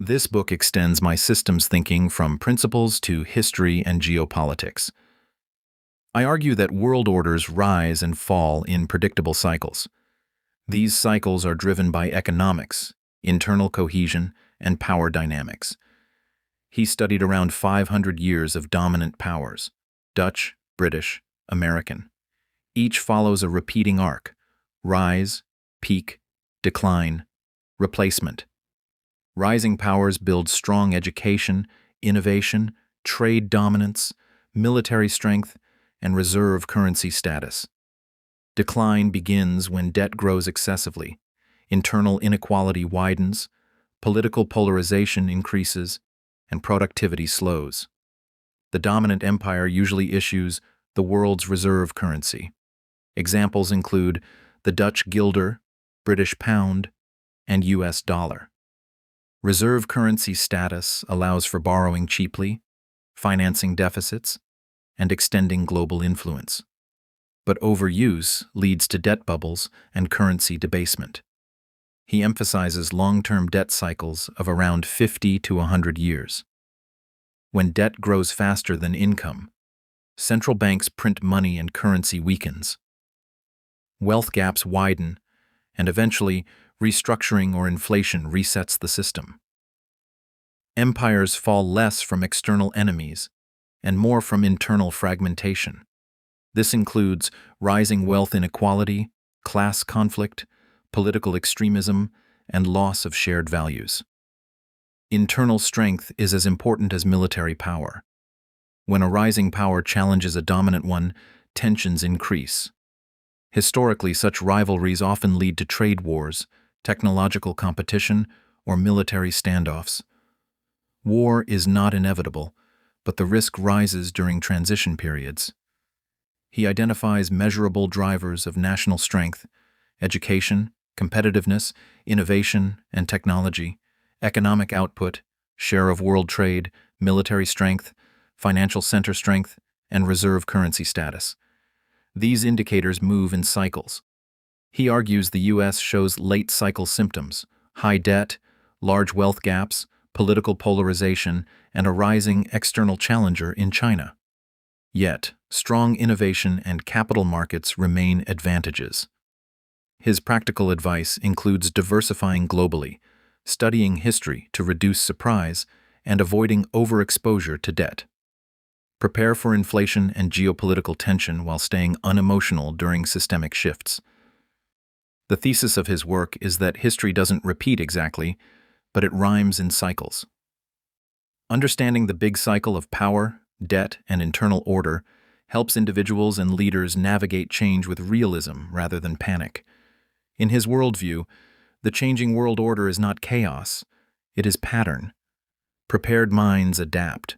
This book extends my systems thinking from principles to history and geopolitics. I argue that world orders rise and fall in predictable cycles. These cycles are driven by economics, internal cohesion, and power dynamics. He studied around 500 years of dominant powers: Dutch, British, American. Each follows a repeating arc: rise, peak, decline, replacement. Rising powers build strong education, innovation, trade dominance, military strength, and reserve currency status. Decline begins when debt grows excessively, internal inequality widens, political polarization increases, and productivity slows. The dominant empire usually issues the world's reserve currency. Examples include the Dutch guilder, British pound, and US dollar. Reserve currency status allows for borrowing cheaply, financing deficits, and extending global influence. But overuse leads to debt bubbles and currency debasement. He emphasizes long-term debt cycles of around 50 to 100 years. When debt grows faster than income, central banks print money and currency weakens. Wealth gaps widen, and eventually, restructuring or inflation resets the system. Empires fall less from external enemies and more from internal fragmentation. This includes rising wealth inequality, class conflict, political extremism, and loss of shared values. Internal strength is as important as military power. When a rising power challenges a dominant one, tensions increase. Historically, such rivalries often lead to trade wars, technological competition, or military standoffs. War is not inevitable, but the risk rises during transition periods. He identifies measurable drivers of national strength: education, competitiveness, innovation, and technology, economic output, share of world trade, military strength, financial center strength, and reserve currency status. These indicators move in cycles. He argues the U.S. shows late cycle symptoms: high debt, large wealth gaps, political polarization, and a rising external challenger in China. Yet, strong innovation and capital markets remain advantages. His practical advice includes diversifying globally, studying history to reduce surprise, and avoiding overexposure to debt. Prepare for inflation and geopolitical tension while staying unemotional during systemic shifts. The thesis of his work is that history doesn't repeat exactly, but it rhymes in cycles. Understanding the big cycle of power, debt, and internal order helps individuals and leaders navigate change with realism rather than panic. In his worldview, the changing world order is not chaos, it is pattern. Prepared minds adapt,